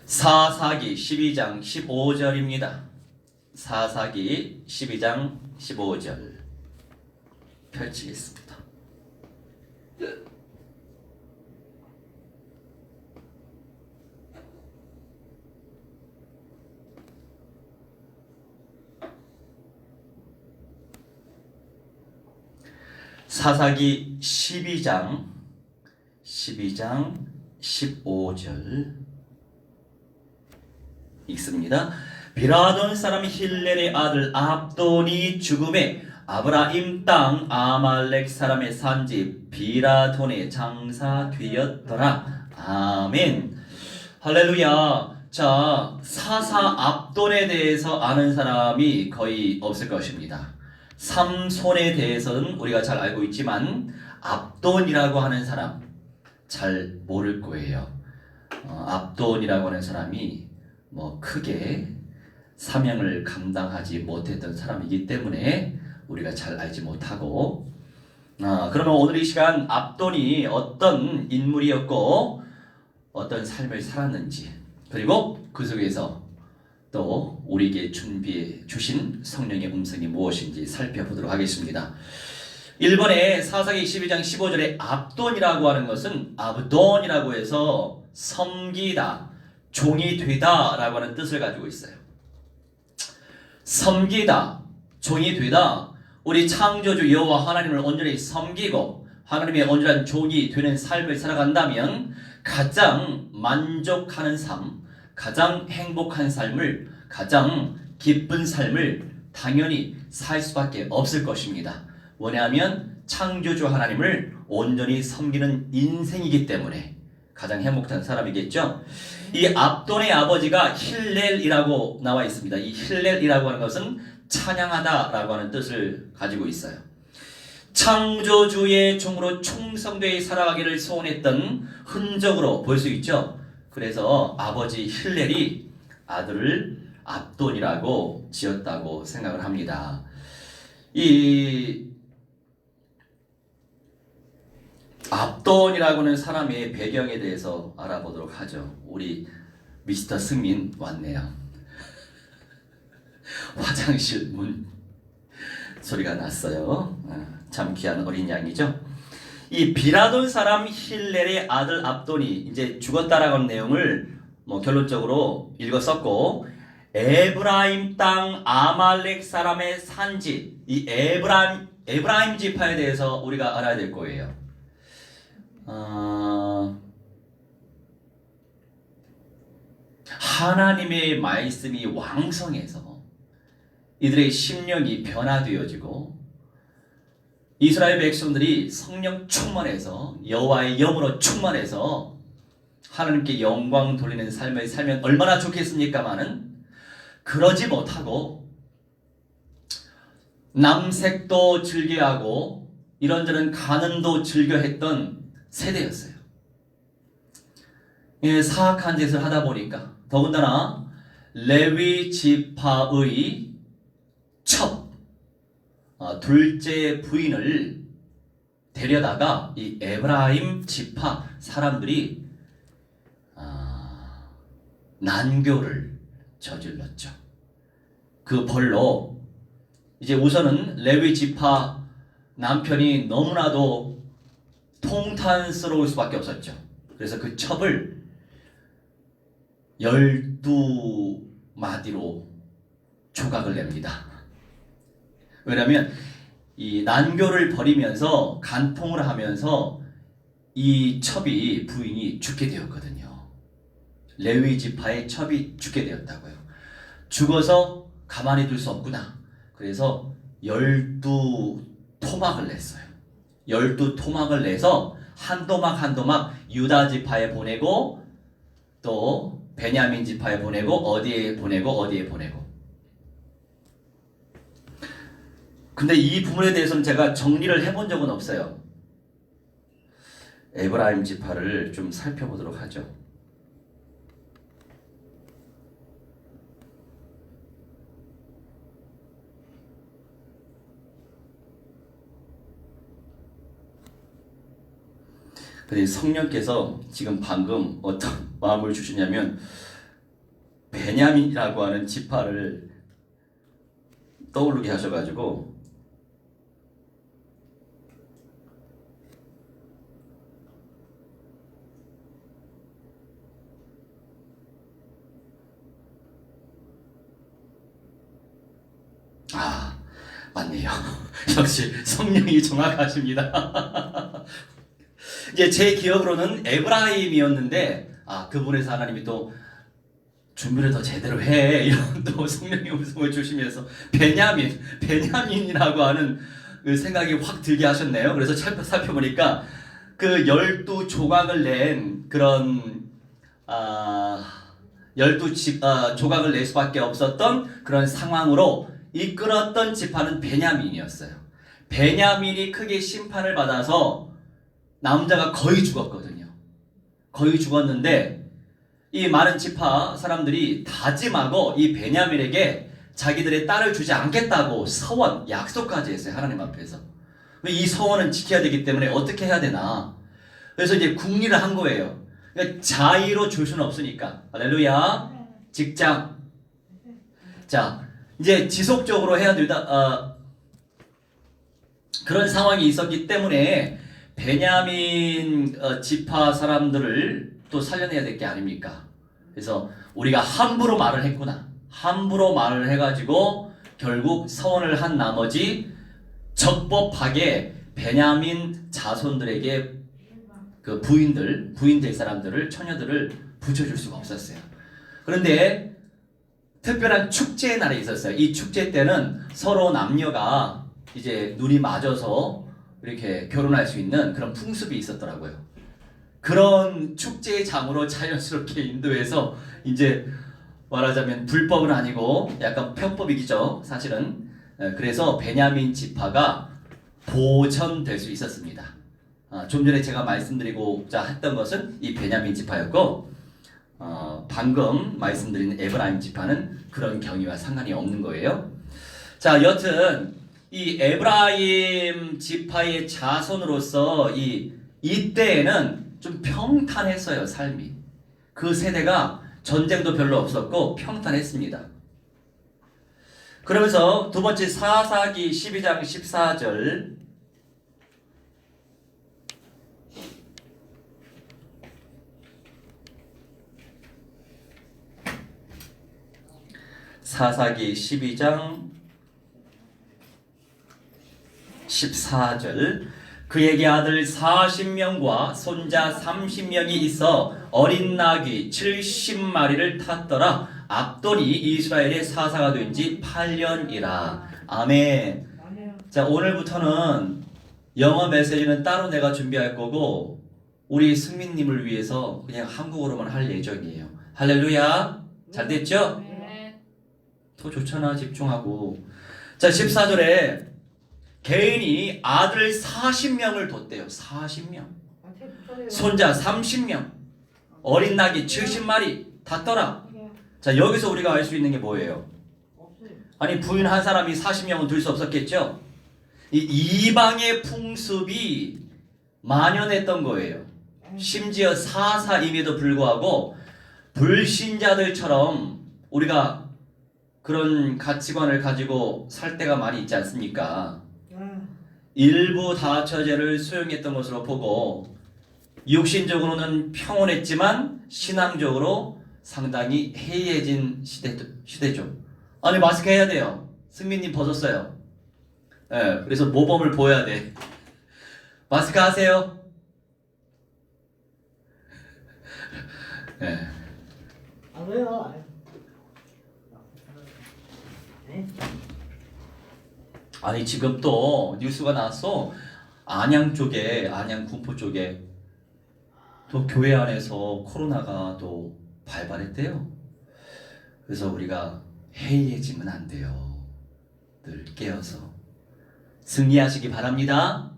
사사기 12장 15절입니다. 사사기 12장 15절 펼치겠습니다. 사사기 12장 15절 읽습니다. 비라돈 사람 힐렐의 아들 압돈이 죽음에 아브라임 땅 아말렉 사람의 산지 비라돈에 장사되었더라. 아멘. 할렐루야. 자, 사사 압돈에 대해서 아는 사람이 거의 없을 것입니다. 삼손에 대해서는 우리가 잘 알고 있지만 압돈이라고 하는 사람 잘 모를 거예요. 압돈이라고 하는 사람이 크게 사명을 감당하지 못했던 사람이기 때문에 우리가 잘 알지 못하고, 그러면 오늘 이 시간 압돈이 어떤 인물이었고 어떤 삶을 살았는지, 그리고 그 속에서 또 우리에게 준비해 주신 성령의 음성이 무엇인지 살펴보도록 하겠습니다. 1번에 사사기 12장 15절에 압돈이라고 하는 것은 아브돈이라고 해서 섬기다, 종이 되다 라고 하는 뜻을 가지고 있어요. 섬기다, 종이 되다, 우리 창조주 여호와 하나님을 온전히 섬기고 하나님의 온전한 종이 되는 삶을 살아간다면 가장 만족하는 삶, 가장 행복한 삶을, 가장 기쁜 삶을 당연히 살 수밖에 없을 것입니다. 왜냐하면 창조주 하나님을 온전히 섬기는 인생이기 때문에 가장 행복한 사람이겠죠. 이 압돈의 아버지가 힐렐이라고 나와 있습니다. 이 힐렐이라고 하는 것은 찬양하다라고 하는 뜻을 가지고 있어요. 창조주의 종으로 충성되이 살아가기를 소원했던 흔적으로 볼 수 있죠. 그래서 아버지 힐렐이 아들을 압돈이라고 지었다고 생각을 합니다. 이 압돈이라고 하는 사람의 배경에 대해서 알아보도록 하죠. 우리 미스터 승민 왔네요. 화장실 문 소리가 났어요. 참 귀한 어린 양이죠. 이 비라돈 사람 힐렐의 아들 압돈이 이제 죽었다라고 하는 내용을 결론적으로 읽었었고, 에브라임 땅 아말렉 사람의 산지, 이 에브라임 지파에 대해서 우리가 알아야 될 거예요. 하나님의 말씀이 왕성해서 이들의 심령이 변화되어지고 이스라엘 백성들이 성령 충만해서 여호와의 영으로 충만해서 하나님께 영광 돌리는 삶을 살면 얼마나 좋겠습니까마는 그러지 못하고 남색도 즐겨하고 이런저런 간음도 즐겨했던 세대였어요. 사악한 짓을 하다 보니까 더군다나 레위 지파의 둘째 부인을 데려다가 이 에브라임 지파 사람들이 난교를 저질렀죠. 그 벌로 이제 우선은 레위 지파 남편이 너무나도 통탄스러울 수밖에 없었죠. 그래서 그 첩을 12마디로 조각을 냅니다. 왜냐하면 이 난교를 벌이면서 간통을 하면서 이 첩이 부인이 죽게 되었거든요. 레위 지파의 첩이 죽게 되었다고요. 죽어서 가만히 둘 수 없구나. 그래서 12토막을 냈어요. 12토막을 내서 한 도막 한 도막 유다 지파에 보내고 또 베냐민 지파에 보내고 어디에 보내고. 근데 이 부분에 대해서는 제가 정리를 해본 적은 없어요. 에브라임 지파를 좀 살펴보도록 하죠. 근데 성령께서 지금 방금 어떤 마음을 주시냐면 베냐민이라고 하는 지파를 떠오르게 하셔가지고 맞네요. 역시 성령이 정확하십니다. 이제 제 기억으로는 에브라임이었는데 그분에서 하나님이 또 준비를 더 제대로 해 이런 또 성령의 음성을 주시면서 베냐민이라고 하는 그 생각이 확 들게 하셨네요. 그래서 살펴보니까 그 12조각을 낸 그런 12조각을 낼 수밖에 없었던 그런 상황으로 이끌었던 지파는 베냐민이었어요. 베냐민이 크게 심판을 받아서 남자가 거의 죽었거든요. 거의 죽었는데 이 많은 지파 사람들이 다짐하고 이 베냐민에게 자기들의 딸을 주지 않겠다고 서원, 약속까지 했어요. 하나님 앞에서. 이 서원은 지켜야 되기 때문에 어떻게 해야 되나. 그래서 이제 궁리를 한 거예요. 그러니까 자의로 줄 수는 없으니까. 할렐루야. 직장. 자, 이제 지속적으로 해야 되다 그런 상황이 있었기 때문에 베냐민 지파 사람들을 또 살려내야 될 게 아닙니까? 그래서 우리가 함부로 말을 했구나. 함부로 말을 해가지고 결국 서원을 한 나머지 적법하게 베냐민 자손들에게 그 부인 될 사람들을, 처녀들을 붙여줄 수가 없었어요. 그런데 특별한 축제의 날이 있었어요. 이 축제 때는 서로 남녀가 이제 눈이 맞아서 이렇게 결혼할 수 있는 그런 풍습이 있었더라고요. 그런 축제의 장으로 자연스럽게 인도해서 이제 말하자면 불법은 아니고 약간 편법이죠, 사실은. 그래서 베냐민 지파가 보전될 수 있었습니다. 좀 전에 제가 말씀드리고자 했던 것은 이 베냐민 지파였고, 방금 말씀드린 에브라임 지파는 그런 경위와 상관이 없는 거예요. 자, 여튼 이 에브라임 지파의 자손으로서 이때에는 좀 평탄했어요, 삶이. 그 세대가 전쟁도 별로 없었고 평탄했습니다. 그러면서 두 번째 사사기 12장 14절 사사기 12장 14절 그에게 아들 40명과 손자 30명이 있어 어린 나귀 70마리를 탔더라. 압돈이 이스라엘의 사사가 된 지 8년이라. 아멘. 자, 오늘부터는 영어 메시지는 따로 내가 준비할 거고 우리 승민님을 위해서 그냥 한국어로만 할 예정이에요. 할렐루야. 잘 됐죠? 더 좋잖아, 집중하고. 자, 14절에 개인이 아들 40명을 뒀대요. 40명. 손자 30명. 어린 낙이 70마리 탔더라. 자, 여기서 우리가 알 수 있는 게 뭐예요? 아니, 부인 한 사람이 40명은 둘 수 없었겠죠? 이 이방의 풍습이 만연했던 거예요. 심지어 사사임에도 불구하고 불신자들처럼 우리가 그런 가치관을 가지고 살 때가 많이 있지 않습니까? 일부 다처제를 수용했던 것으로 보고 육신적으로는 평온했지만 신앙적으로 상당히 해이해진 시대죠. 아니, 마스크 해야 돼요. 승민님 벗었어요. 네, 그래서 모범을 보여야 돼. 마스크 하세요. 네. 안 해요. 아니, 지금 또 뉴스가 나왔어. 안양 군포 쪽에 또 교회 안에서 코로나가 또 발발했대요. 그래서 우리가 해이해지면 안 돼요. 늘 깨어서 승리하시기 바랍니다.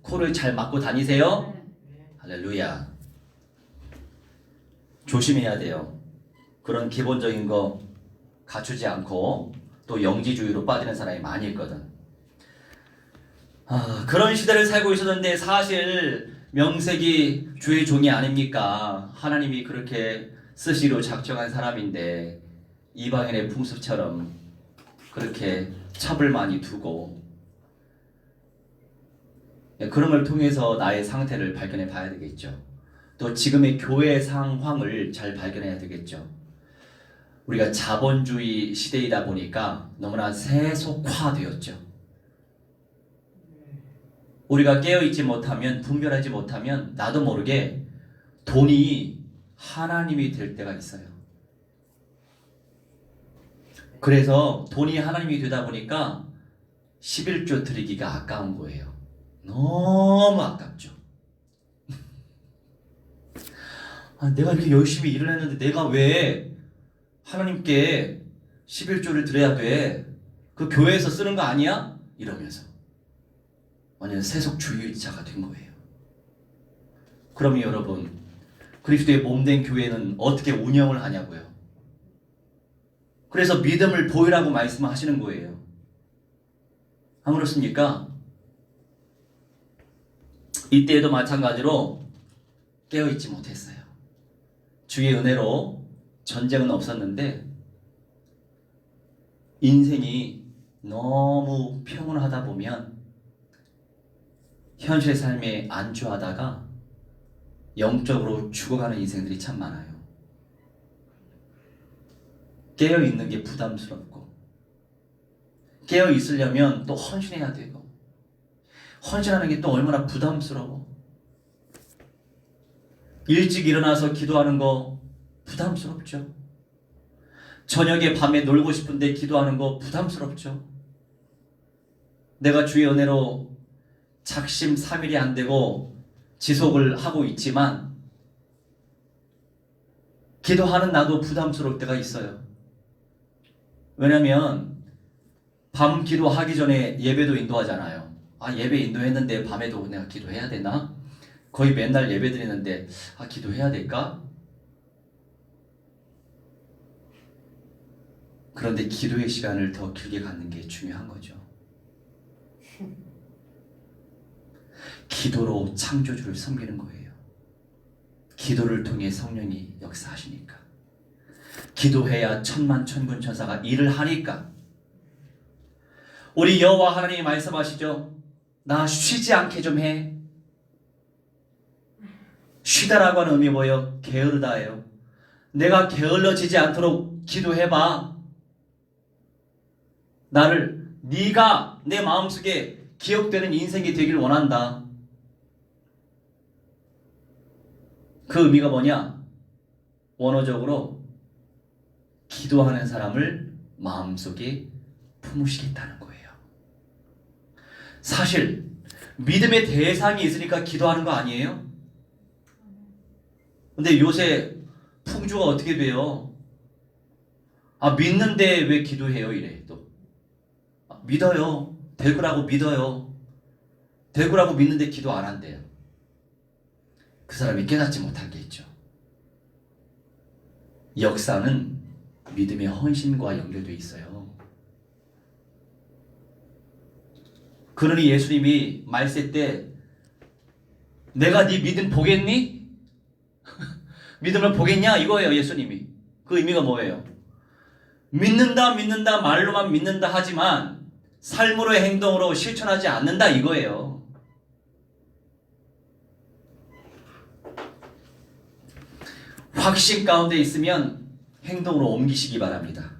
코를 잘 막고 다니세요. 할렐루야. 조심해야 돼요. 그런 기본적인 거 갖추지 않고 또 영지주의로 빠지는 사람이 많이 있거든. 그런 시대를 살고 있었는데 사실 명색이 주의 종이 아닙니까? 하나님이 그렇게 스시로 작정한 사람인데 이방인의 풍습처럼 그렇게 첩을 많이 두고 그런 걸 통해서 나의 상태를 발견해 봐야 되겠죠. 또 지금의 교회 상황을 잘 발견해야 되겠죠. 우리가 자본주의 시대이다 보니까 너무나 세속화되었죠. 우리가 깨어있지 못하면, 분별하지 못하면 나도 모르게 돈이 하나님이 될 때가 있어요. 그래서 돈이 하나님이 되다 보니까 11조 드리기가 아까운 거예요. 너무 아깝죠. 내가 이렇게 열심히 일을 했는데 내가 왜 하나님께 11조를 드려야 돼? 그 교회에서 쓰는 거 아니야? 이러면서 완전 세속주의자가 된 거예요. 그러면 여러분, 그리스도의 몸된 교회는 어떻게 운영을 하냐고요? 그래서 믿음을 보이라고 말씀하시는 거예요. 안 그렇습니까? 이때에도 마찬가지로 깨어있지 못했어요. 주의 은혜로 전쟁은 없었는데 인생이 너무 평온하다 보면 현실의 삶에 안주하다가 영적으로 죽어가는 인생들이 참 많아요. 깨어있는 게 부담스럽고 깨어있으려면 또 헌신해야 되고 헌신하는 게 또 얼마나 부담스러워. 일찍 일어나서 기도하는 거 부담스럽죠. 저녁에 밤에 놀고 싶은데 기도하는 거 부담스럽죠. 내가 주의 은혜로 작심 3일이 안 되고 지속을 하고 있지만 기도하는 나도 부담스러울 때가 있어요. 왜냐면 밤 기도하기 전에 예배도 인도하잖아요. 예배 인도했는데 밤에도 내가 기도해야 되나? 거의 맨날 예배 드리는데 기도해야 될까? 그런데 기도의 시간을 더 길게 갖는 게 중요한 거죠. 기도로 창조주를 섬기는 거예요. 기도를 통해 성령이 역사하시니까. 기도해야 천만 천군 천사가 일을 하니까. 우리 여호와 하나님이 말씀하시죠. 나 쉬지 않게 좀 해. 쉬다라고 하는 의미 뭐예요? 게으르다예요. 내가 게을러지지 않도록 기도해봐. 나를 네가 내 마음속에 기억되는 인생이 되길 원한다. 그 의미가 뭐냐? 원어적으로 기도하는 사람을 마음속에 품으시겠다는 거예요. 사실 믿음의 대상이 있으니까 기도하는 거 아니에요? 근데 요새 풍조가 어떻게 돼요? 믿는데 왜 기도해요? 이래 또. 믿어요. 될 거라고 믿어요. 될 거라고 믿는데 기도 안 한대요. 그 사람이 깨닫지 못한 게 있죠. 역사는 믿음의 헌신과 연결되어 있어요. 그러니 예수님이 말세 때 내가 네 믿음 보겠니? 믿음을 보겠냐? 이거예요. 예수님이. 그 의미가 뭐예요? 믿는다 말로만 믿는다 하지만 삶으로의 행동으로 실천하지 않는다 이거예요. 확신 가운데 있으면 행동으로 옮기시기 바랍니다.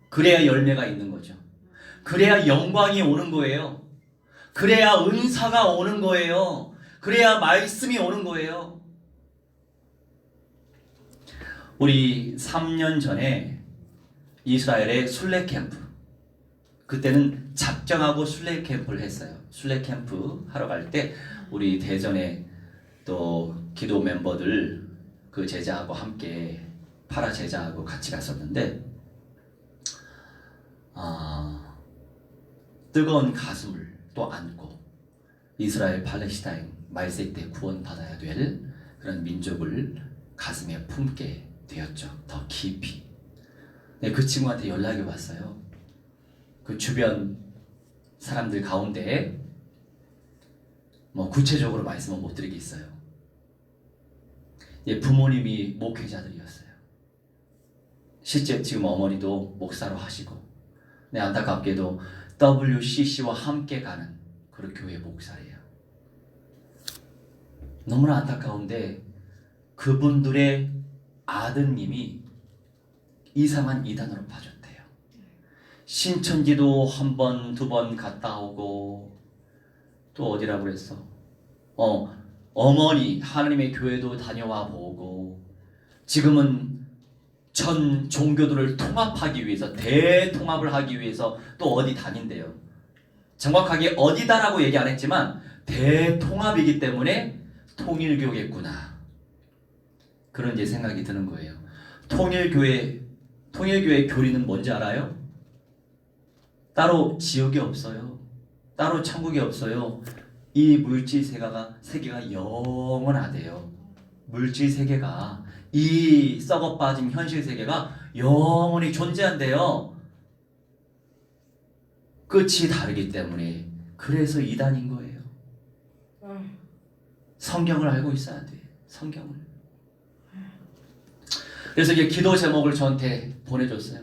그래야 열매가 있는 거죠. 그래야 영광이 오는 거예요. 그래야 은사가 오는 거예요. 그래야 말씀이 오는 거예요. 우리 3년 전에 이스라엘의 순례 캠프, 그때는 작정하고 순례 캠프를 했어요. 순례 캠프 하러 갈 때 우리 대전에 또 기도 멤버들 그 제자하고 함께 파라 제자하고 같이 갔었는데 뜨거운 가슴을 또 안고 이스라엘 팔레스타인 말세 때 구원받아야 될 그런 민족을 가슴에 품게 되었죠. 더 깊이. 네, 그 친구한테 연락이 왔어요. 그 주변 사람들 가운데 뭐 구체적으로 말씀은 못 드리겠어요. 예, 부모님이 목회자들이었어요. 실제 지금 어머니도 목사로 하시고, 네, 안타깝게도 WCC와 함께 가는 그런 교회 목사예요. 너무나 안타까운데 그분들의 아드님이 이상한 이단으로 빠졌대요. 신천지도 한 번, 두 번 갔다 오고, 또 어디라고 그랬어? 어머니 하나님의 교회도 다녀와 보고, 지금은 전 종교들을 통합하기 위해서, 대통합을 하기 위해서 또 어디 다닌대요. 정확하게 어디다라고 얘기 안 했지만 대통합이기 때문에 통일교겠구나, 그런 이제 생각이 드는 거예요. 통일교회 교리는 뭔지 알아요? 따로 지옥이 없어요. 따로 천국이 없어요. 이 물질 세계가 영원하대요. 물질 세계가, 이 썩어 빠진 현실 세계가 영원히 존재한대요. 끝이 다르기 때문에. 그래서 이단인 거예요. 성경을 알고 있어야 돼. 성경을. 그래서 이제 기도 제목을 저한테 보내줬어요.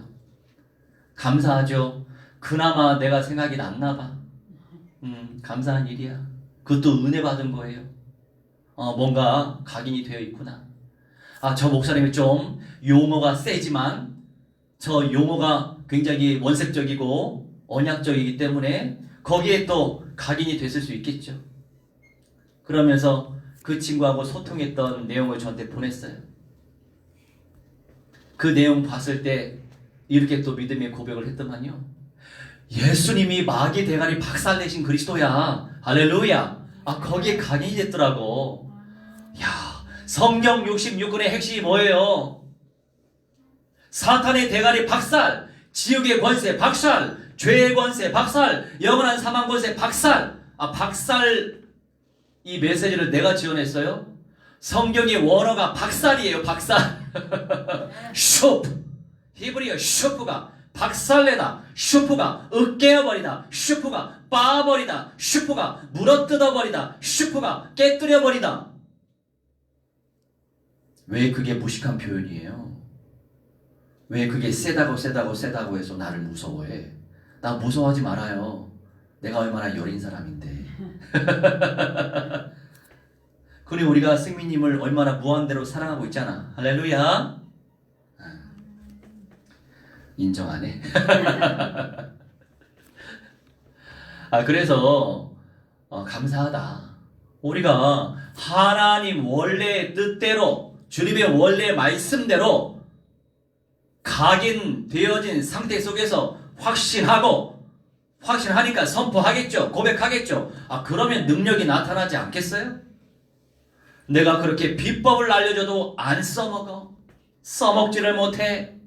감사하죠. 그나마 내가 생각이 났나 봐. 감사한 일이야. 그것도 은혜 받은 거예요. 뭔가 각인이 되어 있구나. 저 목사님이 좀 용어가 세지만, 저 용어가 굉장히 원색적이고 언약적이기 때문에 거기에 또 각인이 됐을 수 있겠죠. 그러면서 그 친구하고 소통했던 내용을 저한테 보냈어요. 그 내용 봤을 때 이렇게 또 믿음의 고백을 했더만요. 예수님이 마귀 대가리 박살내신 그리스도야. 할렐루야. 거기에 각인이 됐더라고. 야, 성경 66권의 핵심이 뭐예요? 사탄의 대가리 박살, 지옥의 권세 박살, 죄의 권세 박살, 영원한 사망 권세 박살. 박살, 이 메시지를 내가 지어냈어요. 성경의 원어가 박살이에요. 박살. 쇼프, 히브리어 쇼프가 박살내다, 슈프가 으깨어버리다, 슈프가 빻아버리다, 슈프가 물어뜯어버리다, 슈프가 깨뜨려버리다. 왜 그게 무식한 표현이에요? 왜 그게 세다고 해서 나를 무서워해? 나 무서워하지 말아요. 내가 얼마나 여린 사람인데. 그래, 우리가 승민님을 얼마나 무한대로 사랑하고 있잖아. 할렐루야. 인정하네. 그래서 감사하다. 우리가 하나님 원래의 뜻대로, 주님의 원래 말씀대로 각인되어진 상태 속에서 확신하니까 선포하겠죠. 고백하겠죠. 그러면 능력이 나타나지 않겠어요? 내가 그렇게 비법을 알려줘도 안 써먹어. 써먹지를 못해.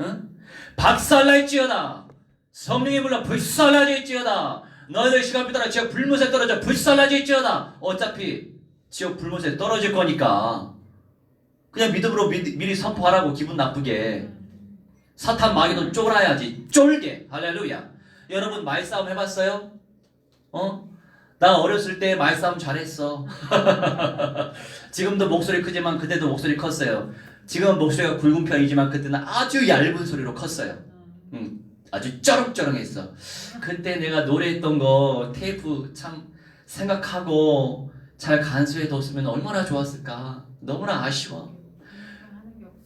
응? 박살날지어다. 성령이 불러 불살라질지어다. 너희들 시간 따라 지옥 불못에 떨어져 불살라질지어다. 어차피 지옥 불못에 떨어질 거니까 그냥 믿음으로 미리 선포하라고. 기분 나쁘게. 사탄 마귀도 쫄아야지. 쫄게. 할렐루야. 여러분 말싸움 해봤어요? 나 어렸을 때 말싸움 잘했어. 지금도 목소리 크지만 그때도 목소리 컸어요. 지금 목소리가 굵은 편이지만 그때는 아주 얇은 소리로 컸어요. 아주 쩌렁쩌렁했어. 그때 내가 노래했던 거 테이프 참 생각하고 잘 간수해뒀으면 얼마나 좋았을까. 너무나 아쉬워.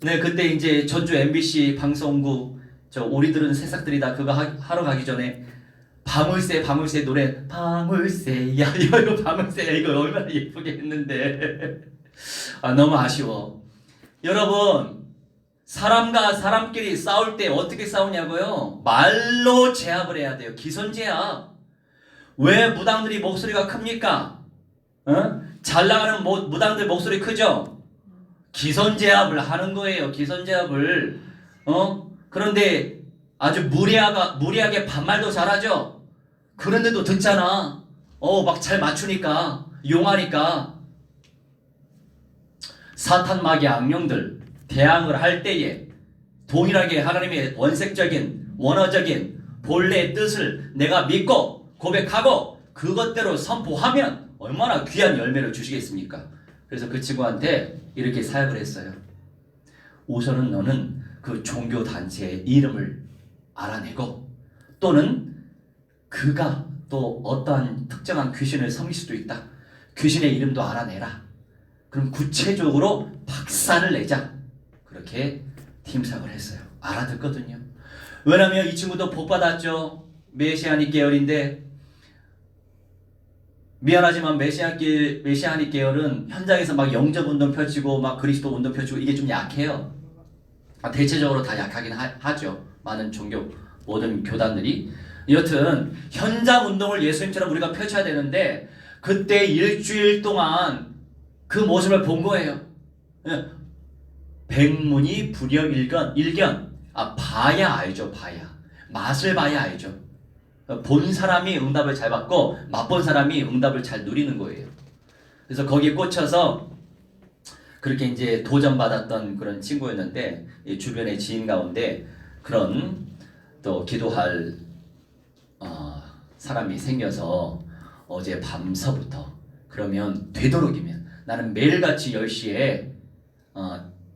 네, 그때 이제 전주 MBC 방송국 우리들은 새싹들이다 그거 하러 가기 전에 방울새 노래, 방울새야, 이거 방울새야, 이거 얼마나 예쁘게 했는데 너무 아쉬워. 여러분, 사람과 사람끼리 싸울 때 어떻게 싸우냐고요? 말로 제압을 해야 돼요. 기선제압. 왜 무당들이 목소리가 큽니까? 잘 나가는 무당들 목소리 크죠? 기선제압을 하는 거예요. 기선제압을. 그런데 아주 무리하게 반말도 잘하죠? 그런데도 듣잖아. 막 잘 맞추니까, 용하니까. 사탄 마귀 악령들 대항을 할 때에 동일하게 하나님의 원색적인 원어적인 본래의 뜻을 내가 믿고 고백하고 그것대로 선포하면 얼마나 귀한 열매를 주시겠습니까? 그래서 그 친구한테 이렇게 사역을 했어요. 우선은 너는 그 종교 단체의 이름을 알아내고 또는 그가 또 어떠한 특정한 귀신을 섬길 수도 있다. 귀신의 이름도 알아내라. 그럼 구체적으로 박살을 내자. 그렇게 팀삭을 했어요. 알아듣거든요. 왜냐하면 이 친구도 복 받았죠. 메시아닉 계열인데 미안하지만 메시아닉 계열은 현장에서 막 영접 운동 펼치고 막 그리스도 운동 펼치고 이게 좀 약해요. 대체적으로 다 약하긴 하죠. 많은 종교 모든 교단들이. 여튼 현장 운동을 예수님처럼 우리가 펼쳐야 되는데 그때 일주일 동안 그 모습을 본 거예요. 백문이 불여일견. 봐야 알죠. 봐야. 맛을 봐야 알죠. 본 사람이 응답을 잘 받고 맛본 사람이 응답을 잘 누리는 거예요. 그래서 거기에 꽂혀서 그렇게 이제 도전받았던 그런 친구였는데 주변의 지인 가운데 그런 또 기도할 사람이 생겨서 어제 밤서부터 그러면 되도록이면 나는 매일같이 10시에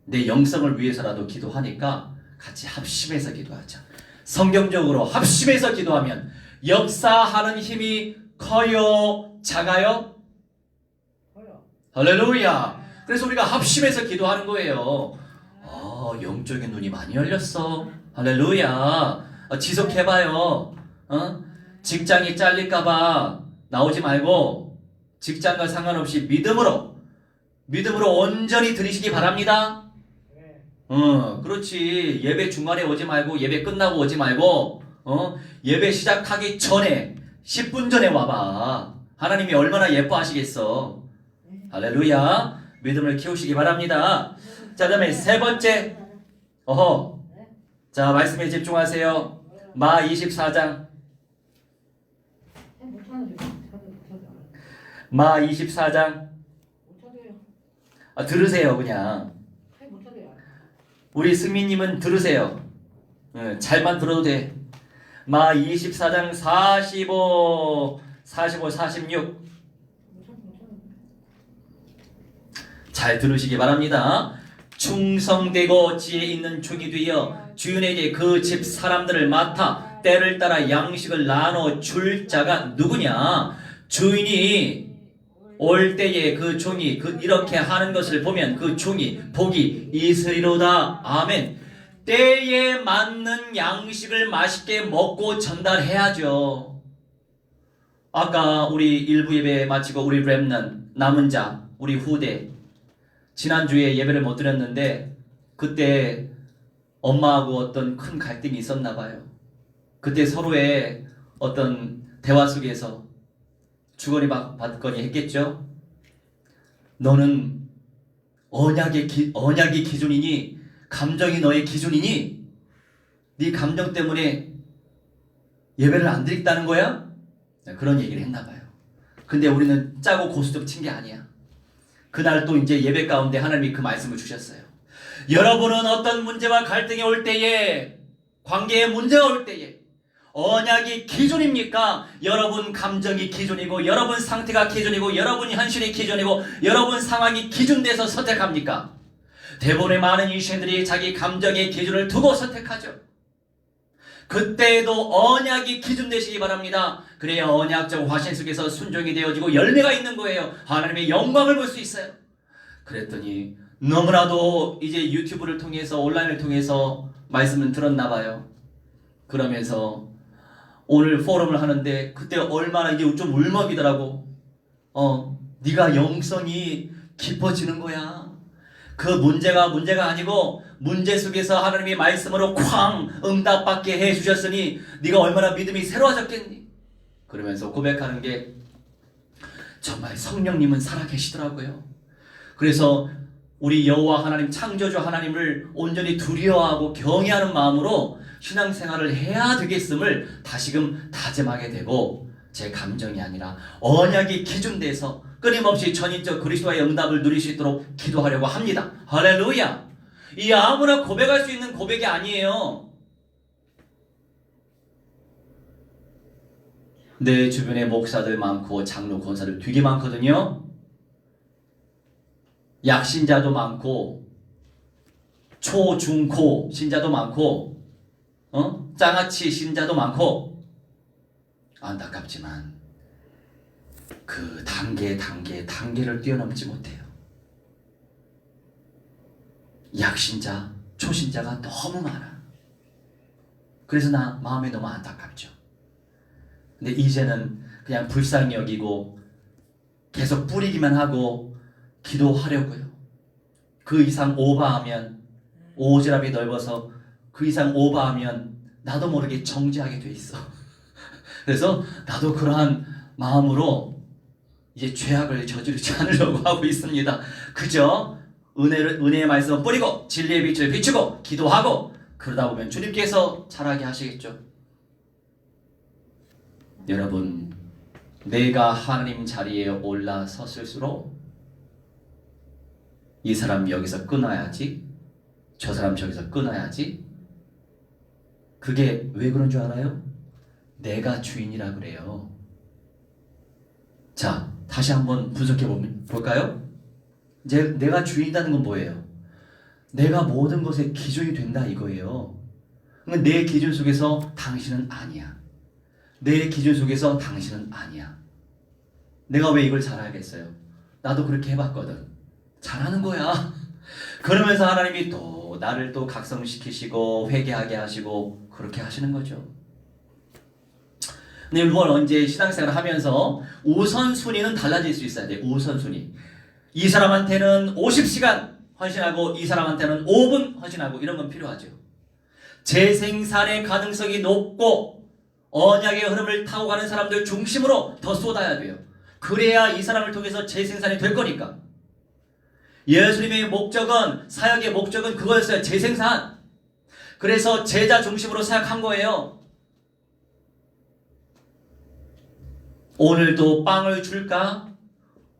내 영성을 위해서라도 기도하니까 같이 합심해서 기도하자. 성경적으로 합심해서 기도하면 역사하는 힘이 커요? 작아요? 커요. 할렐루야. 그래서 우리가 합심해서 기도하는 거예요. 영적인 눈이 많이 열렸어. 할렐루야. 지속해봐요. 직장이 잘릴까봐 나오지 말고 직장과 상관없이 믿음으로 온전히 들이시기 바랍니다. 네. 그렇지. 예배 중간에 오지 말고 예배 끝나고 오지 말고 예배 시작하기 전에 10분 전에 와봐. 하나님이 얼마나 예뻐하시겠어. 할렐루야. 믿음을 키우시기 바랍니다. 자, 그다음에 세 번째. 자, 말씀에 집중하세요. 마 24장. 마 24장. 들으세요, 그냥. 우리 승민님은 들으세요. 잘만 들어도 돼. 마 24장 45, 46. 잘 들으시기 바랍니다. 충성되고 지혜 있는 종이 되어 주인에게 그 집 사람들을 맡아 때를 따라 양식을 나눠 줄 자가 누구냐? 주인이 올 때에 그 종이 이렇게 하는 것을 보면 그 종이 복이 있으리로다. 아멘. 때에 맞는 양식을 맛있게 먹고 전달해야죠. 아까 우리 일부 예배 마치고 우리 렘넌트 남은 자 우리 후대 지난주에 예배를 못 드렸는데 그때 엄마하고 어떤 큰 갈등이 있었나 봐요. 그때 서로의 어떤 대화 속에서 주거니 받거니 했겠죠. 너는 언약이 기준이니 감정이 너의 기준이니 네 감정 때문에 예배를 안 드리겠다는 거야? 그런 얘기를 했나 봐요. 근데 우리는 짜고 고스톱 친 게 아니야. 그날 또 이제 예배 가운데 하나님이 그 말씀을 주셨어요. 여러분은 어떤 문제와 갈등이 올 때에 관계에 문제가 올 때에 언약이 기준입니까? 여러분 감정이 기준이고 여러분 상태가 기준이고 여러분 현실이 기준이고 여러분 상황이 기준돼서 선택합니까? 대부분의 많은 인생들이 자기 감정의 기준을 두고 선택하죠. 그때에도 언약이 기준 되시기 바랍니다. 그래야 언약적 화신 속에서 순종이 되어지고 열매가 있는 거예요. 하나님의 영광을 볼 수 있어요. 그랬더니 너무나도 이제 유튜브를 통해서 온라인을 통해서 말씀을 들었나 봐요. 그러면서 오늘 포럼을 하는데 그때 얼마나 이게 좀 울먹이더라고. 네가 영성이 깊어지는 거야. 그 문제가 아니고 문제 속에서 하나님의 말씀으로 쾅 응답받게 해주셨으니 네가 얼마나 믿음이 새로워졌겠니. 그러면서 고백하는 게 정말 성령님은 살아계시더라고요. 그래서 우리 여호와 하나님 창조주 하나님을 온전히 두려워하고 경외하는 마음으로 신앙생활을 해야 되겠음을 다시금 다짐하게 되고 제 감정이 아니라 언약이 기준돼서 끊임없이 전인적 그리스도의 응답을 누릴 수 있도록 기도하려고 합니다. 할렐루야. 이 아무나 고백할 수 있는 고백이 아니에요. 내 주변에 목사들 많고 장로 권사들 되게 많거든요. 약신자도 많고 초, 중, 고 신자도 많고 장아찌 신자도 많고 안타깝지만 그 단계를 뛰어넘지 못해요. 약신자, 초신자가 너무 많아. 그래서 나 마음이 너무 안타깝죠. 근데 이제는 그냥 불쌍히 여기고 계속 뿌리기만 하고 기도하려고요. 그 이상 오버하면 오지랖이 넓어서 그 이상 오버하면 나도 모르게 정지하게 돼 있어. 그래서 나도 그러한 마음으로 이제 죄악을 저지르지 않으려고 하고 있습니다. 그저 은혜의 말씀을 뿌리고 진리의 빛을 비추고 기도하고 그러다 보면 주님께서 잘하게 하시겠죠. 여러분, 내가 하나님 자리에 올라섰을수록 이 사람 여기서 끊어야지, 저 사람 저기서 끊어야지. 그게 왜 그런 줄 알아요? 내가 주인이라 그래요. 자, 다시 한번 분석해 볼까요? 이제 내가 주인이라는 건 뭐예요? 내가 모든 것의 기준이 된다 이거예요. 그러니까 내 기준 속에서 당신은 아니야. 내 기준 속에서 당신은 아니야. 내가 왜 이걸 잘하겠어요? 나도 그렇게 해봤거든. 잘하는 거야. 그러면서 하나님이 또 나를 또 각성시키시고 회개하게 하시고 그렇게 하시는 거죠. 근데 물론 언제 신앙생활을 하면서 우선순위는 달라질 수 있어야 돼. 우선순위. 이 사람한테는 50시간 헌신하고 이 사람한테는 5분 헌신하고 이런 건 필요하죠. 재생산의 가능성이 높고 언약의 흐름을 타고 가는 사람들 중심으로 더 쏟아야 돼요. 그래야 이 사람을 통해서 재생산이 될 거니까. 예수님의 목적은, 사역의 목적은 그거였어요. 재생산. 그래서 제자 중심으로 사역한 거예요. 오늘도 빵을 줄까?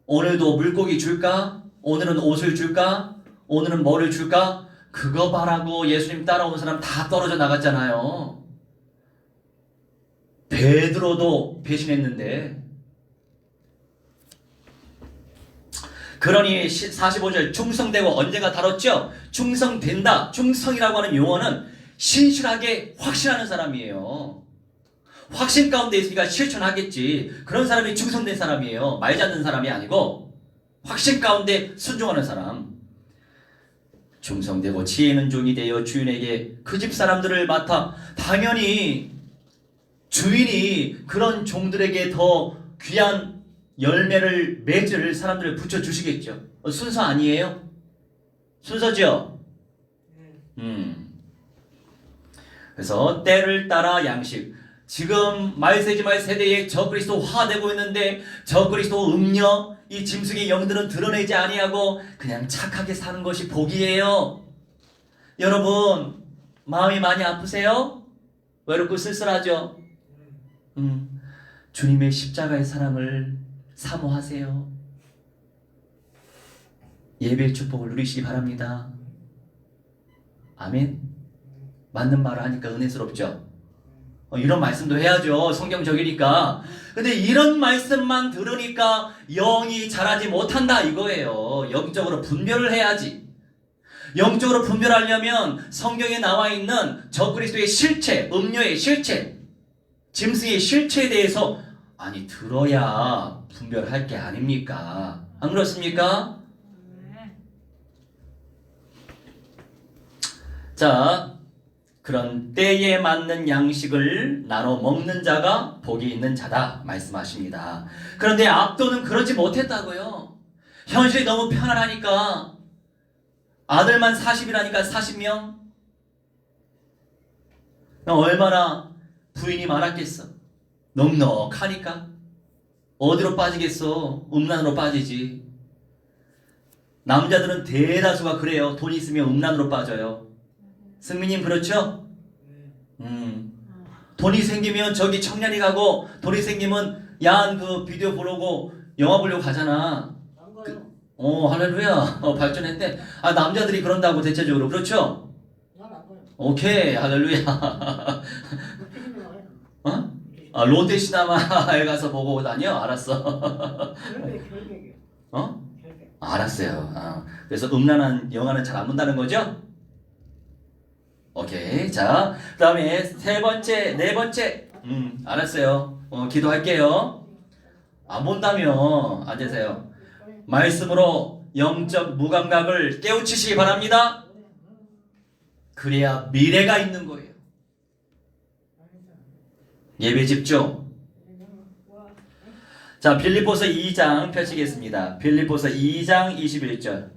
오늘도 물고기 줄까? 오늘은 옷을 줄까? 오늘은 뭐를 줄까? 그거 바라고 예수님 따라온 사람 다 떨어져 나갔잖아요. 베드로도 배신했는데. 그러니 45절 충성되고 언제가 다뤘죠? 충성된다. 충성이라고 하는 용어는 신실하게 확신하는 사람이에요. 확신 가운데 있으니까 실천하겠지. 그런 사람이 충성된 사람이에요. 말 잡는 사람이 아니고 확신 가운데 순종하는 사람. 충성되고 지혜 있는 종이 되어 주인에게 그 집 사람들을 맡아. 당연히 주인이 그런 종들에게 더 귀한 열매를 맺을 사람들을 붙여주시겠죠. 순서 아니에요? 순서죠? 그래서 때를 따라 양식. 지금 말세지말 세대에 저그리스도 화되고 있는데 저그리스도 음녀 이 짐승의 영들은 드러내지 아니하고 그냥 착하게 사는 것이 복이에요. 여러분 마음이 많이 아프세요? 외롭고 쓸쓸하죠? 주님의 십자가의 사랑을 사모하세요. 예배의 축복을 누리시기 바랍니다. 아멘. 맞는 말을 하니까 은혜스럽죠? 이런 말씀도 해야죠. 성경적이니까. 근데 이런 말씀만 들으니까 영이 자라지 못한다 이거예요. 영적으로 분별을 해야지. 영적으로 분별하려면 성경에 나와 있는 적그리스도의 실체, 음료의 실체, 짐승의 실체에 대해서 들어야 분별할 게 아닙니까? 안 그렇습니까? 자, 그런 때에 맞는 양식을 나눠 먹는 자가 복이 있는 자다 말씀하십니다. 그런데 압도는 그러지 못했다고요. 현실이 너무 편안하니까 아들만 40이라니까 40명? 얼마나 부인이 많았겠어. 넉넉하니까 어디로 빠지겠어? 음란으로 빠지지. 남자들은 대다수가 그래요. 돈 있으면 음란으로 빠져요. 승민님 그렇죠? 돈이 생기면 저기 청년이 가고 돈이 생기면 야한 그 비디오 보려고 영화 보려고 가잖아. 안 가요. 할렐루야. 발전했네. 남자들이 그런다고 대체적으로 그렇죠? 난 안 가요. 오케이 할렐루야. 롯데시네마 가요. 롯데시네마에 가서 보고 다녀? 알았어. 결백이요. 어? 결백. 알았어요. 그래서 음란한 영화는 잘 안 본다는 거죠? 오케이. 자, 그 다음에 세 번째, 네 번째. 알았어요. 기도할게요. 안 본다며 앉으세요. 말씀으로 영적 무감각을 깨우치시기 바랍니다. 그래야 미래가 있는 거예요. 예배 집중. 자, 빌립보서 2장 펼치겠습니다. 빌립보서 2장 21절.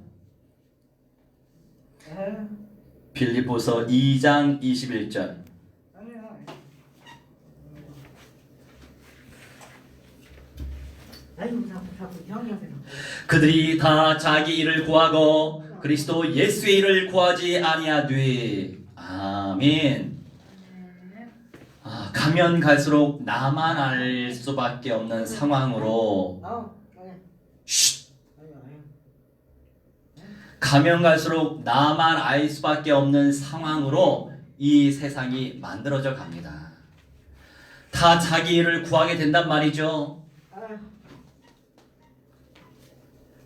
빌립보서 2장 21절. 자꾸 형이한테 그들이 다 자기 일을 구하고 그리스도 예수의 일을 구하지 아니하되. 아멘. 가면 갈수록 나만 알 수밖에 없는 상황으로. 쉿. 가면 갈수록 나만 알 수밖에 없는 상황으로 이 세상이 만들어져 갑니다. 다 자기 일을 구하게 된단 말이죠.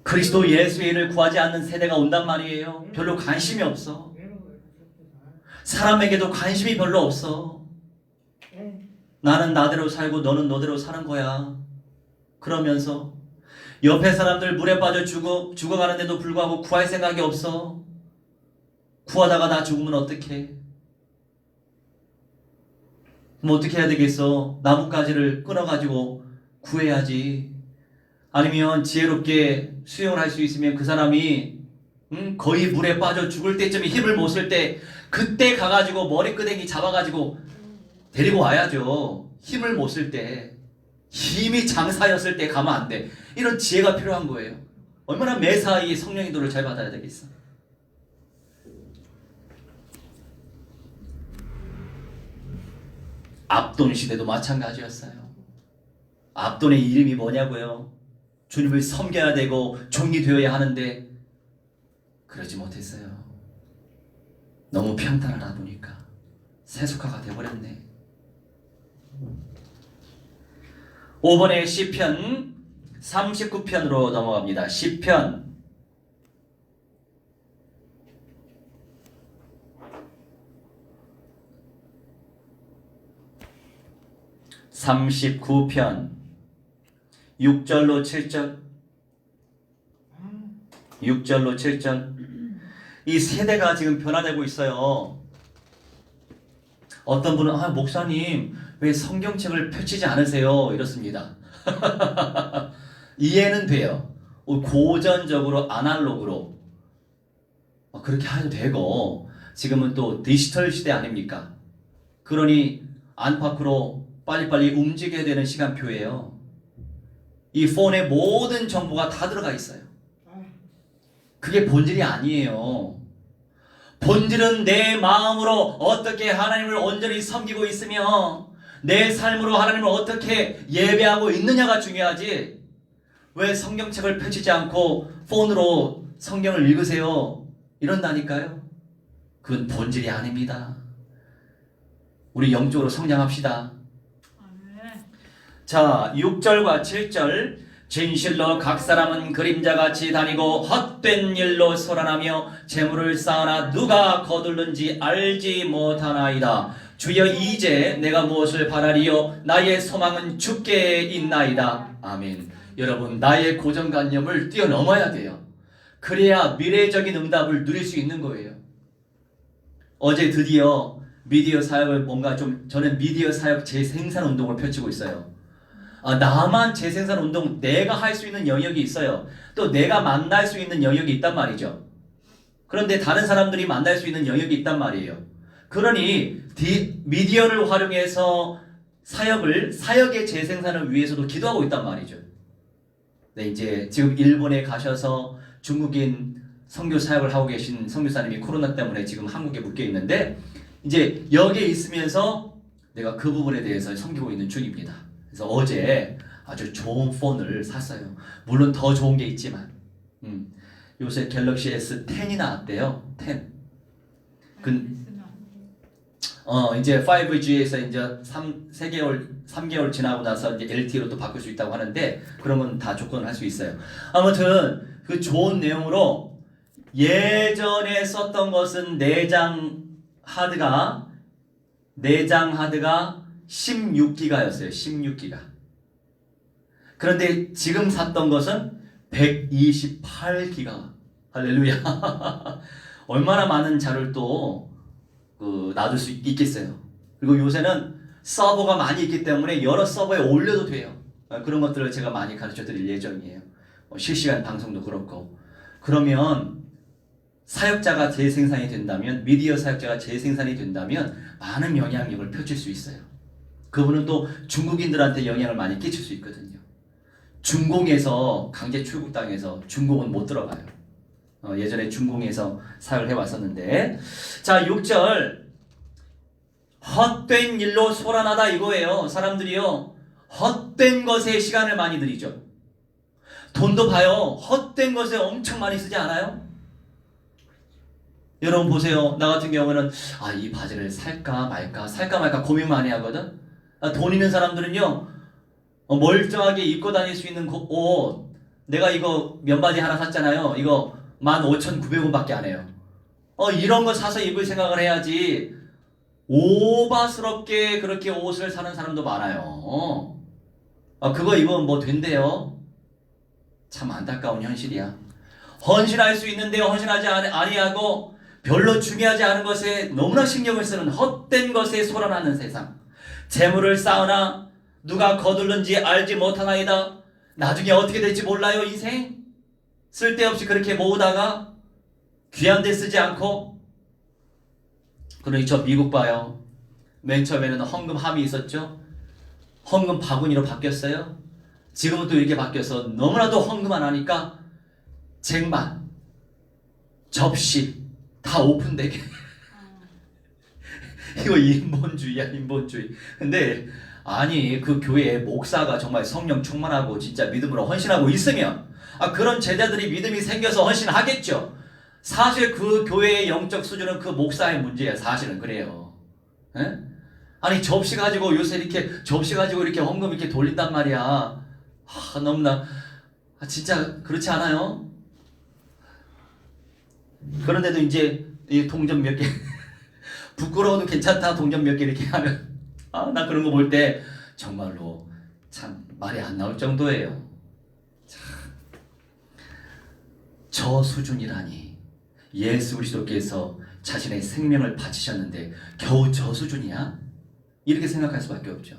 그리스도 예수의 일을 구하지 않는 세대가 온단 말이에요. 별로 관심이 없어. 사람에게도 관심이 별로 없어. 나는 나대로 살고 너는 너대로 사는 거야. 그러면서 옆에 사람들 물에 빠져 죽어가는데도 불구하고 구할 생각이 없어. 구하다가 나 죽으면 어떡해? 그럼 어떻게 해야 되겠어? 나뭇가지를 끊어가지고 구해야지. 아니면 지혜롭게 수영을 할 수 있으면 그 사람이 거의 물에 빠져 죽을 때쯤에 힘을 못 쓸 때 그때 가가지고 머리끄댕이 잡아가지고 데리고 와야죠. 힘을 못 쓸 때, 힘이 장사였을 때 가면 안 돼. 이런 지혜가 필요한 거예요. 얼마나 매사에 성령 인도를 잘 받아야 되겠어. 압돈 시대도 마찬가지였어요. 압돈의 이름이 뭐냐고요? 주님을 섬겨야 되고 종이 되어야 하는데 그러지 못했어요. 너무 평탄하다 보니까 세속화가 되어버렸네. 5번의 시편 39편으로 넘어갑니다. 시편 39편 6절로 7절 6절로 7절. 이 세대가 지금 변화되고 있어요. 어떤 분은 목사님 왜 성경책을 펼치지 않으세요? 이렇습니다. 이해는 돼요. 고전적으로 아날로그로 그렇게 해도 되고 지금은 또 디지털 시대 아닙니까? 그러니 안팎으로 빨리빨리 움직여야 되는 시간표예요. 이 폰에 모든 정보가 다 들어가 있어요. 그게 본질이 아니에요. 본질은 내 마음으로 어떻게 하나님을 온전히 섬기고 있으며 내 삶으로 하나님을 어떻게 예배하고 있느냐가 중요하지. 왜 성경책을 펼치지 않고 폰으로 성경을 읽으세요? 이런다니까요. 그건 본질이 아닙니다. 우리 영적으로 성장합시다. 자, 6절과 7절. 진실로 각 사람은 그림자같이 다니고 헛된 일로 소란하며 재물을 쌓으나 누가 거둘는지 알지 못하나이다. 주여 이제 내가 무엇을 바라리요? 나의 소망은 주께 있나이다. 아멘. 여러분, 나의 고정관념을 뛰어넘어야 돼요. 그래야 미래적인 응답을 누릴 수 있는 거예요. 어제 드디어 미디어 사역을 저는 미디어 사역 재생산 운동을 펼치고 있어요. 나만 재생산 운동, 내가 할 수 있는 영역이 있어요. 또 내가 만날 수 있는 영역이 있단 말이죠. 그런데 다른 사람들이 만날 수 있는 영역이 있단 말이에요. 그러니 미디어를 활용해서 사역의 재생산을 위해서도 기도하고 있단 말이죠. 네, 이제 지금 일본에 가셔서 중국인 선교 사역을 하고 계신 선교사님이 코로나 때문에 지금 한국에 묶여 있는데 이제 여기에 있으면서 내가 그 부분에 대해서 섬기고 있는 중입니다. 그래서 어제 아주 좋은 폰을 샀어요. 물론 더 좋은 게 있지만 요새 갤럭시 S10이 나왔대요. 10. 이제 5G에서 이제 3개월 지나고 나서 이제 LTE로 또 바꿀 수 있다고 하는데 그러면 다 조건을 할 수 있어요. 아무튼 그 좋은 내용으로 예전에 썼던 것은 내장 하드가 내장 하드가 16기가였어요. 16기가. 그런데 지금 샀던 것은 128기가. 할렐루야. 얼마나 많은 자료를 또 놔둘 수 있겠어요. 그리고 요새는 서버가 많이 있기 때문에 여러 서버에 올려도 돼요. 그런 것들을 제가 많이 가르쳐 드릴 예정이에요. 실시간 방송도 그렇고. 그러면 사역자가 재생산이 된다면, 미디어 사역자가 재생산이 된다면 많은 영향력을 펼칠 수 있어요. 그분은 또 중국인들한테 영향을 많이 끼칠 수 있거든요. 중공에서 강제 출국당해서 중공은 못 들어가요. 예전에 중공에서 사역을 해왔었는데, 자 6절 헛된 일로 소란하다 이거예요. 사람들이요 헛된 것에 시간을 많이 들이죠. 돈도 봐요 헛된 것에 엄청 많이 쓰지 않아요? 여러분 보세요. 나 같은 경우는 이 바지를 살까 말까 고민 많이 하거든. 돈 있는 사람들은요 멀쩡하게 입고 다닐 수 있는 옷, 내가 이거 면바지 하나 샀잖아요. 이거 15,900원밖에 안 해요. 이런 거 사서 입을 생각을 해야지 오바스럽게 그렇게 옷을 사는 사람도 많아요. 그거 입으면 뭐 된대요. 참 안타까운 현실이야. 헌신할 수 있는데 헌신하지 아니하고 별로 중요하지 않은 것에 너무나 신경을 쓰는 헛된 것에 소란하는 세상. 재물을 쌓으나 누가 거둘는지 알지 못하나이다. 나중에 어떻게 될지 몰라요 인생. 쓸데없이 그렇게 모으다가 귀한 데 쓰지 않고. 그러니 저 미국 봐요. 맨 처음에는 헌금 함이 있었죠. 헌금 바구니로 바뀌었어요. 지금은 또 이렇게 바뀌어서 너무나도 헌금 안 하니까 쟁반, 접시 다 오픈되게. 이거 인본주의야 인본주의. 근데 아니 그 교회에 목사가 정말 성령 충만하고 진짜 믿음으로 헌신하고 있으면 그런 제자들이 믿음이 생겨서 헌신하겠죠. 사실 그 교회의 영적 수준은 그 목사의 문제야. 사실은 그래요. 에? 아니 접시 가지고 요새 이렇게 접시 가지고 이렇게 헌금 이렇게 돌린단 말이야. 너무나 진짜 그렇지 않아요? 그런데도 이제 이 동전 몇 개 부끄러워도 괜찮다 동전 몇 개 이렇게 하면 나 그런 거 볼 때 정말로 참 말이 안 나올 정도예요. 저 수준이라니. 예수 그리스도께서 자신의 생명을 바치셨는데 겨우 저 수준이야? 이렇게 생각할 수밖에 없죠.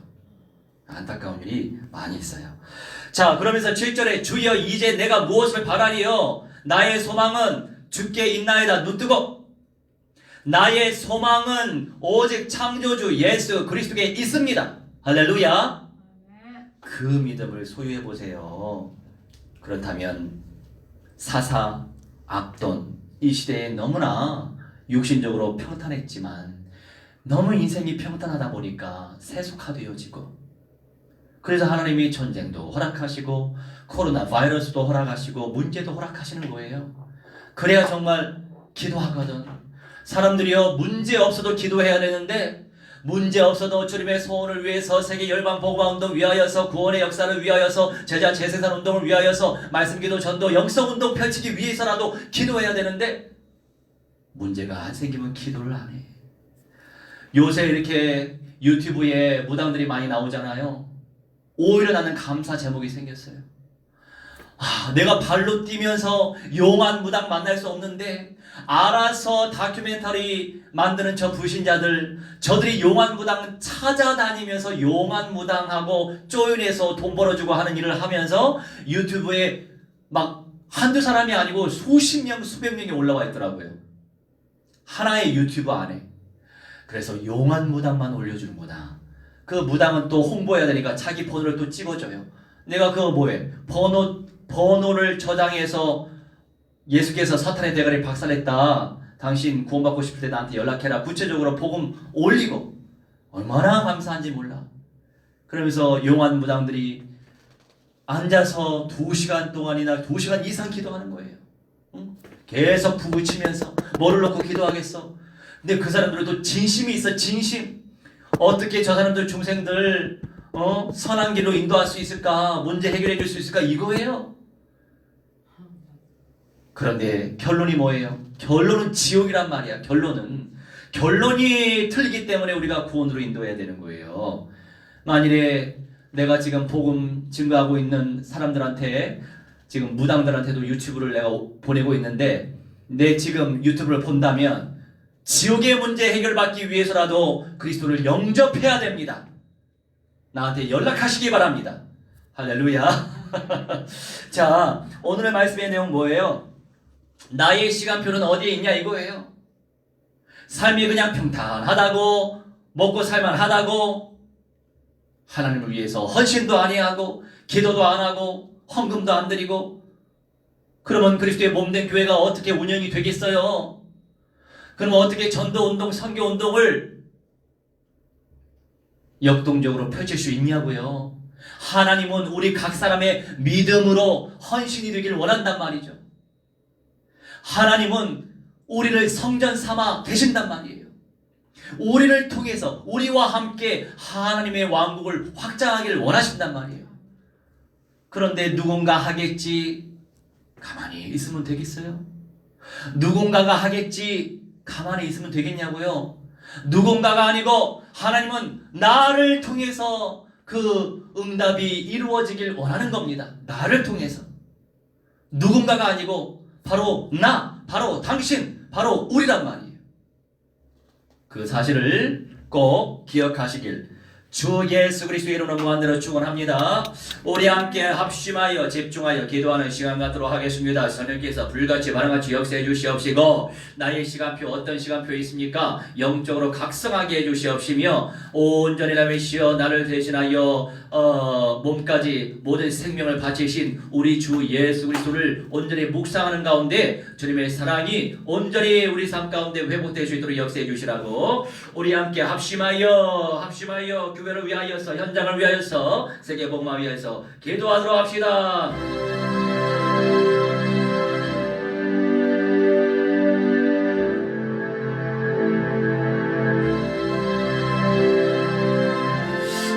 안타까운 일이 많이 있어요. 자 그러면서 7절에 주여 이제 내가 무엇을 바라리요? 나의 소망은 주께 있나이다. 눈뜨고 나의 소망은 오직 창조주 예수 그리스도께 있습니다. 할렐루야. 그 믿음을 소유해 보세요. 그렇다면 사사, 악돈 이 시대에 너무나 육신적으로 평탄했지만 너무 인생이 평탄하다 보니까 세속화되어지고, 그래서 하나님이 전쟁도 허락하시고 코로나 바이러스도 허락하시고 문제도 허락하시는 거예요. 그래야 정말 기도하거든. 사람들이요 문제 없어도 기도해야 되는데 문제 없어도 주님의 소원을 위해서, 세계 열방 복음화 운동 위하여서, 구원의 역사를 위하여서, 제자 재생산 운동을 위하여서, 말씀기도 전도 영성 운동 펼치기 위해서라도 기도해야 되는데 문제가 안 생기면 기도를 안 해. 요새 이렇게 유튜브에 무당들이 많이 나오잖아요. 오히려 나는 감사 제목이 생겼어요. 내가 발로 뛰면서 용한 무당 만날 수 없는데 알아서 다큐멘터리 만드는 저 불신자들, 저들이 용한 무당 찾아다니면서 용한 무당하고 조인해서 돈 벌어주고 하는 일을 하면서 유튜브에 막 한두 사람이 아니고 수십 명, 수백 명이 올라와 있더라고요. 하나의 유튜브 안에. 그래서 용한 무당만 올려주는구나. 그 무당은 또 홍보해야 되니까 자기 번호를 또 찍어줘요. 내가 그거 뭐해? 번호를 저장해서 예수께서 사탄의 대가리를 박살냈다. 당신 구원받고 싶을 때 나한테 연락해라. 구체적으로 복음 올리고. 얼마나 감사한지 몰라. 그러면서 용한 무당들이 앉아서 2시간 동안이나 2시간 이상 기도하는 거예요. 응? 계속 부부치면서 뭐를 놓고 기도하겠어. 근데 그 사람들은 또 진심이 있어. 진심. 어떻게 저 사람들 중생들 선한 길로 인도할 수 있을까? 문제 해결해 줄 수 있을까? 이거예요. 그런데 결론이 뭐예요? 결론은 지옥이란 말이야. 결론은 결론이 틀리기 때문에 우리가 구원으로 인도해야 되는 거예요. 만일에 내가 지금 복음 증거하고 있는 사람들한테, 지금 무당들한테도 유튜브를 내가 보내고 있는데, 내 지금 유튜브를 본다면 지옥의 문제 해결받기 위해서라도 그리스도를 영접해야 됩니다. 나한테 연락하시기 바랍니다. 할렐루야. 자, 오늘의 말씀의 내용 뭐예요? 나의 시간표는 어디에 있냐 이거예요. 삶이 그냥 평탄하다고, 먹고 살만하다고, 하나님을 위해서 헌신도 아니하고 기도도 안 하고 헌금도 안 드리고, 그러면 그리스도의 몸된 교회가 어떻게 운영이 되겠어요? 그러면 어떻게 전도운동, 선교운동을 역동적으로 펼칠 수 있냐고요. 하나님은 우리 각 사람의 믿음으로 헌신이 되길 원한단 말이죠. 하나님은 우리를 성전 삼아 계신단 말이에요. 우리를 통해서 우리와 함께 하나님의 왕국을 확장하기를 원하신단 말이에요. 그런데 누군가 하겠지, 가만히 있으면 되겠어요? 누군가가 하겠지, 가만히 있으면 되겠냐고요? 누군가가 아니고 하나님은 나를 통해서 그 응답이 이루어지길 원하는 겁니다. 나를 통해서. 누군가가 아니고 바로 나, 바로 당신, 바로 우리란 말이에요. 그 사실을 꼭 기억하시길 주 예수 그리스도의 이름으로 무한대로 축원합니다. 우리 함께 합심하여 집중하여 기도하는 시간 갖도록 하겠습니다. 성령께서 불같이 바람같이 역사해 주시옵시고, 나의 시간표 어떤 시간표 있습니까? 영적으로 각성하게 해 주시옵시며, 온전히 남으시어 나를 대신하여 몸까지 모든 생명을 바치신 우리 주 예수 그리스도를 온전히 묵상하는 가운데 주님의 사랑이 온전히 우리 삶 가운데 회복될 수 있도록 역사해 주시라고 우리 함께 합심하여 교회를 위하여서, 현장을 위하여서, 세계 복음을 위하여서 기도하도록 합시다.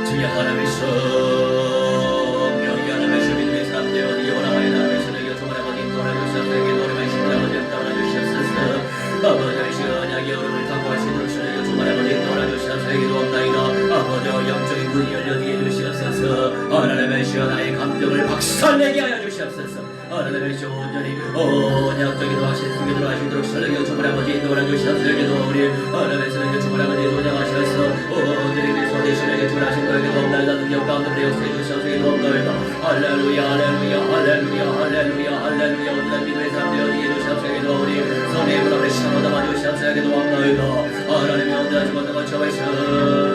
주여 하나님의 성령이 하나님의 믿음의 사람들 어디 오라마이 나의 선을 여쭤보라 아버지 인도하주시옵소서. 기도를 말씀을 아버지 인도하주시옵소서. 아버지 시원하게 얼음을 타고 하시도록 선을 여쭤보라 아버지 인도하주시옵소서. 기도합나이다. 아버지 영적인 문이 열려지게 해주시옵소서. 하나님의 시원하게 감정을 박살내게 하여 주시옵소서. 하나님의 시 온전히 언약적인 하신 속에 들어가시도록 선을 여쭤보라 아버지 인도하주시옵소서. 기도 우리 하나님의 선을 여쭤보라 아버지 인도하시옵소서. 온전히 그리스도 대신에 주하신 거에게 돕나이다. 능력 가운데 우리 역사해 주시옵소서. 기도합나이다. 할렐루야 할렐루야 할렐루야 할렐루야 할렐루야. 오늘날 믿음의 사람들 어디에 주시옵소서. 기도 우리 성령의 불합을 시간마다 주시옵소서. 기도합나이다. 하나님의 온전하신 것과 거쳐하시옵소서.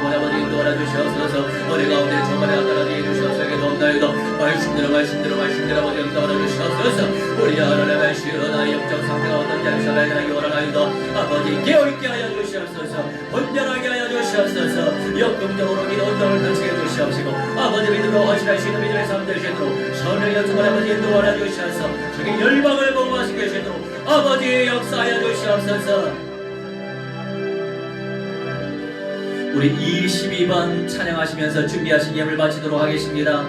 아버지 인도하라 주시옵소서. 우리 가운데 정말에 나타나게 해주시옵소서. 기도합나이다. 말씀대로 아버지 인도하라 주시옵소서. 우리 하나님의 시원한 영적 상태가 어떤지 알셔야 원하나이다. 아버지 깨어있게 하여 주시옵소서. 분별하게 하여 주시옵소서. 역동적으로 기도 운동을 펼치게 주시옵시고, 아버지 믿음으로 헌신하시는 믿음의 삶 되시도록 선을 정말 아버지 인도하라 주시옵소서. 저기 열방을 복음화시켜 주시도록 아버지 역사하여 주시옵소서. 우리 22번 찬양하시면서 준비하신 예물 바치도록 하겠습니다.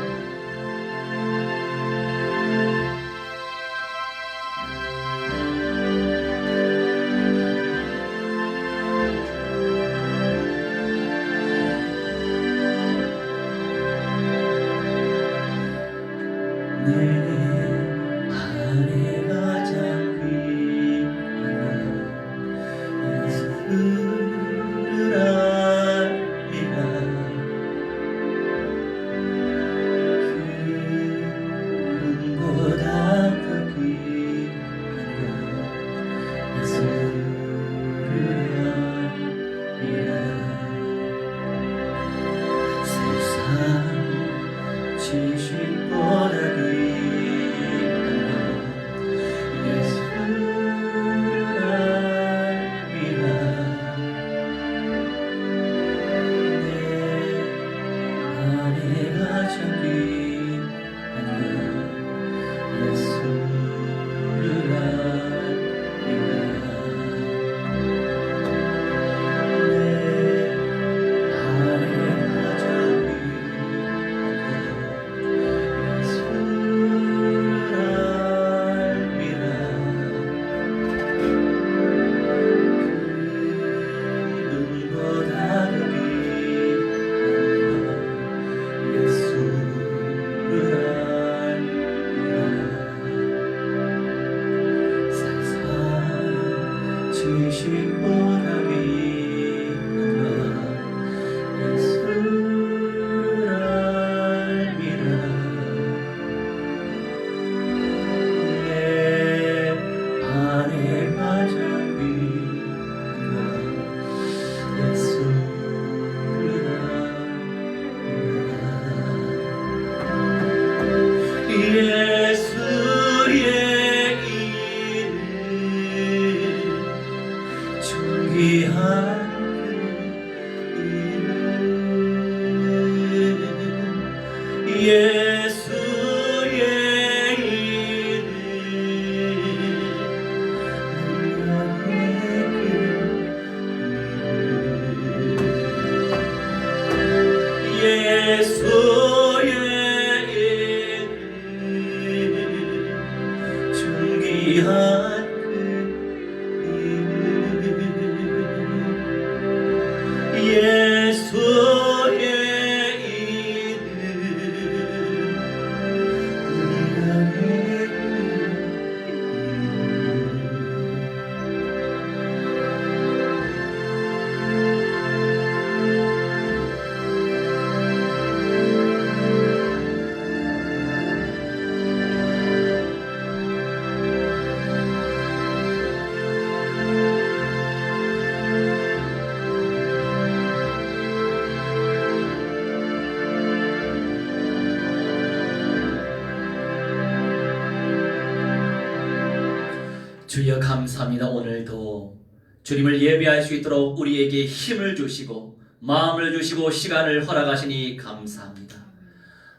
주여 감사합니다. 오늘도 주님을 예배할 수 있도록 우리에게 힘을 주시고 마음을 주시고 시간을 허락하시니 감사합니다.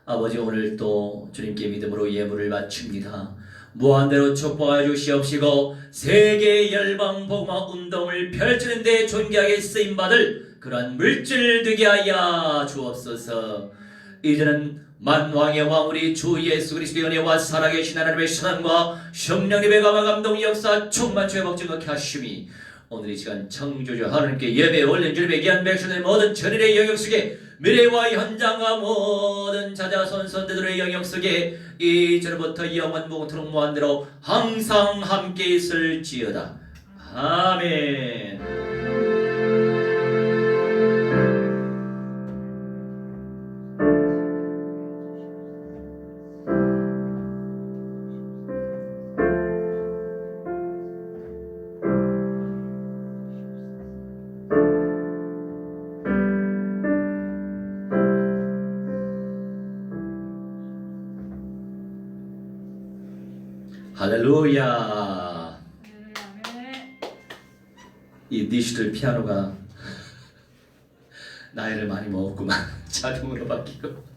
아버지, 오늘도 주님께 믿음으로 예물을 바칩니다. 무한대로 축복하여 주시옵시고 세계 열방 복음화 운동을 펼치는 데 존귀하게 쓰임받을 그러한 물질 되게 하여 주옵소서. 이제는 만왕의 왕 우리 주 예수 그리스도의 은혜와 살아계신 하나님의 사랑과 성령님의 감화 감동 역사 충만치 회복 증거케 하심이 오늘 이 시간 창조주 하나님께 예배 올린 주님의 귀한 백성의 모든 전일의 영역 속에 미래와 현장과 모든 자자손 선대들의 영역 속에 이제부터 영원무궁토록 무한대로 항상 함께 있을지어다. 아멘. 할렐루야. 이 디지털 피아노가 나이를 많이 먹었구만. 자동으로 바뀌고